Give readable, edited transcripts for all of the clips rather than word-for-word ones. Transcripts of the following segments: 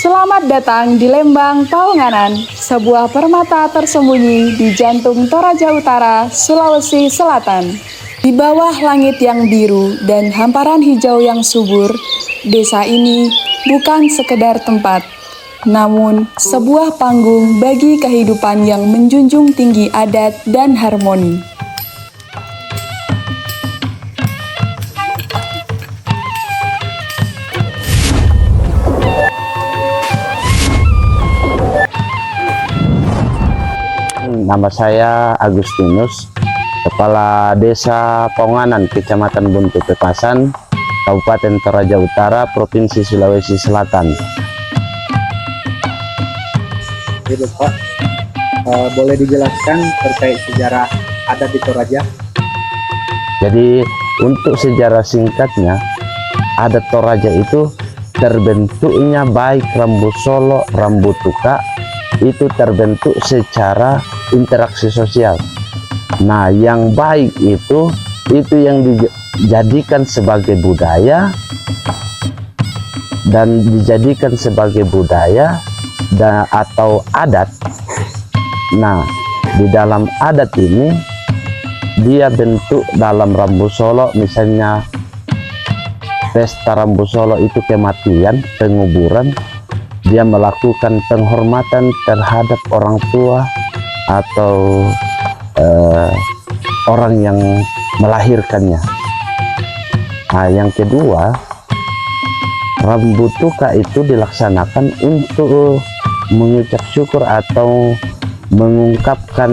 Selamat datang di Lembang Paunganan, sebuah permata tersembunyi di jantung Toraja Utara, Sulawesi Selatan. Di bawah langit yang biru dan hamparan hijau yang subur, desa ini bukan sekedar tempat, namun sebuah panggung bagi kehidupan yang menjunjung tinggi adat dan harmoni. Nama saya Agustinus, Kepala Desa Paunganan, Kecamatan Buntu Pepasan, Kabupaten Toraja Utara, Provinsi Sulawesi Selatan. Jadi Pak, boleh dijelaskan terkait sejarah adat di Toraja? Jadi untuk sejarah singkatnya, adat Toraja itu terbentuknya baik Rambu Solo, Rambu Tuka, itu terbentuk secara interaksi sosial. Nah, yang baik itu yang dijadikan sebagai budaya dan dijadikan sebagai budaya atau adat. Nah, di dalam adat ini dia bentuk dalam Rambu Solo, misalnya pesta Rambu Solo itu kematian, penguburan. Dia melakukan penghormatan terhadap orang tua atau orang yang melahirkannya. Nah, yang kedua, Rambu Tuka itu dilaksanakan untuk mengucap syukur atau mengungkapkan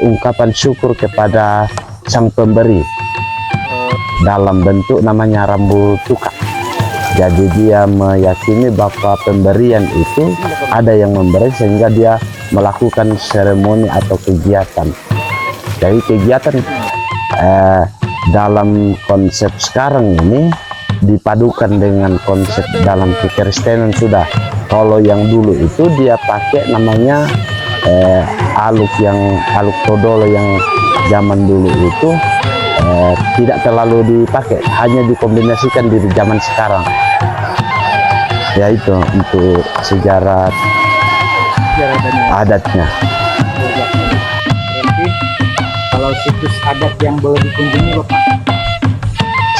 ungkapan syukur kepada sang pemberi dalam bentuk namanya Rambu Tuka. Jadi dia meyakini bahwa pemberian itu ada yang memberi sehingga dia melakukan seremoni atau kegiatan. Jadi kegiatan dalam konsep sekarang ini dipadukan dengan konsep dalam kekristenan sudah. Kalau yang dulu itu dia pakai namanya aluk todolo yang zaman dulu itu tidak terlalu dipakai, hanya dikombinasikan di zaman sekarang. Ya itu untuk sejarah adatnya. Berarti kalau situs adat yang boleh dikunjungi Bapak?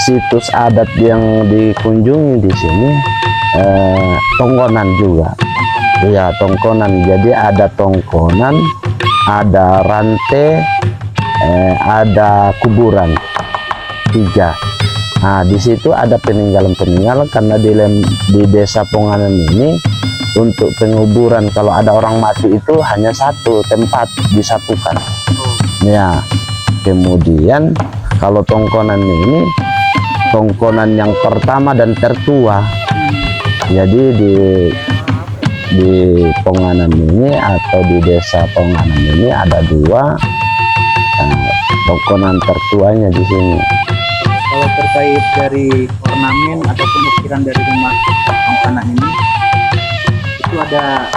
Situs adat yang dikunjungi di sini Tongkonan juga. Ya, Tongkonan. Jadi ada Tongkonan, ada Rante, ada kuburan 3. Nah, di situ ada peninggalan-peninggalan karena di desa Paunganan ini untuk penguburan kalau ada orang mati itu hanya satu tempat disatukan. Ya, kemudian kalau Tongkonan ini Tongkonan yang pertama dan tertua. Jadi di Paunganan ini atau di desa Paunganan ini ada 2 Tongkonan tertuanya di sini. Kalau terkait dari ornamen ataupun ukiran dari rumah Paunganan ini, itu ada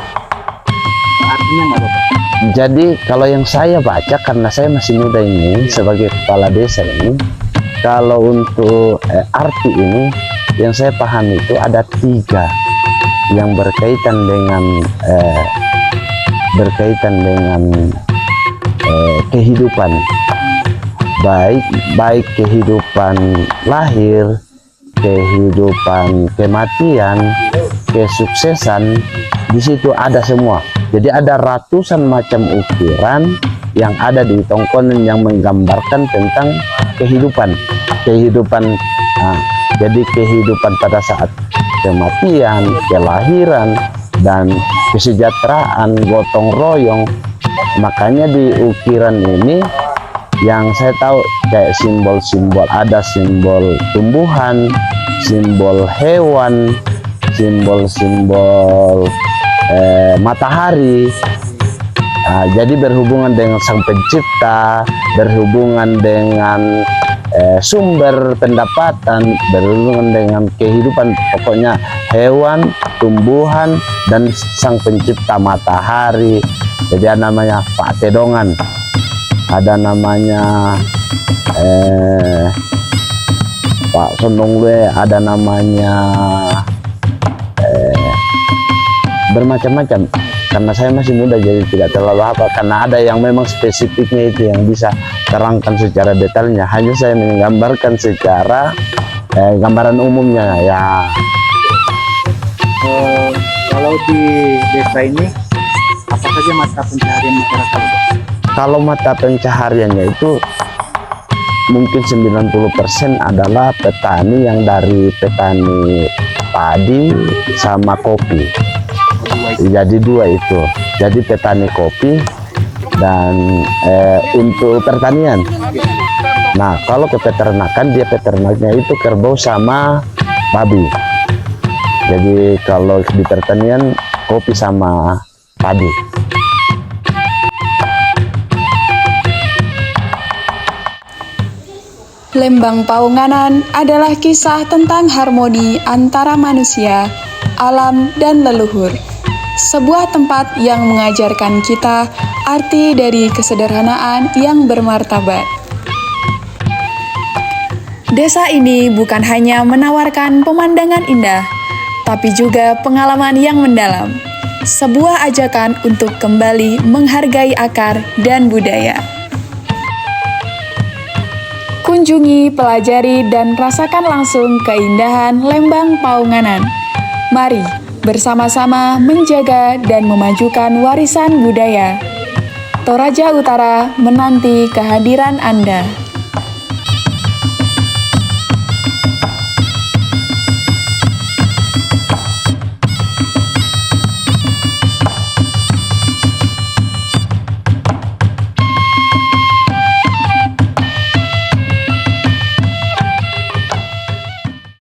artinya nggak Bapak? Jadi kalau yang saya baca, karena saya masih muda ini sebagai kepala desa ini, kalau untuk arti ini yang saya pahami itu ada 3 yang berkaitan dengan kehidupan, baik kehidupan lahir, kehidupan kematian, kesuksesan, di situ ada semua. Jadi ada ratusan macam ukiran yang ada di Tongkonan yang menggambarkan tentang kehidupan. Nah, jadi kehidupan pada saat kematian, kelahiran, dan kesejahteraan, gotong royong. Makanya di ukiran ini yang saya tahu kayak simbol-simbol, ada simbol tumbuhan, simbol hewan, simbol-simbol matahari. Nah, jadi berhubungan dengan Sang Pencipta, berhubungan dengan sumber pendapatan, berhubungan dengan kehidupan, pokoknya hewan, tumbuhan, dan Sang Pencipta matahari. Jadi ada namanya Pak Tedongan, ada namanya Pak Sonongle, ada namanya bermacam-macam. Karena saya masih muda jadi tidak terlalu apa, karena ada yang memang spesifiknya itu yang bisa terangkan secara detailnya. Hanya saya menggambarkan secara gambaran umumnya ya. Kalau di desa ini apa saja mata pencaharian masyarakat? Kalau mata pencahariannya itu mungkin 90% adalah petani, yang dari petani padi sama kopi. Jadi dua itu. Jadi petani kopi dan untuk pertanian. Nah, kalau ke peternakan, dia peternaknya itu kerbau sama babi. Jadi kalau di pertanian kopi sama padi. Lembang Paunganan adalah kisah tentang harmoni antara manusia, alam, dan leluhur. Sebuah tempat yang mengajarkan kita arti dari kesederhanaan yang bermartabat. Desa ini bukan hanya menawarkan pemandangan indah, tapi juga pengalaman yang mendalam. Sebuah ajakan untuk kembali menghargai akar dan budaya. Kunjungi, pelajari, dan rasakan langsung keindahan Lembang Paunganan. Mari bersama-sama menjaga dan memajukan warisan budaya. Toraja Utara menanti kehadiran Anda.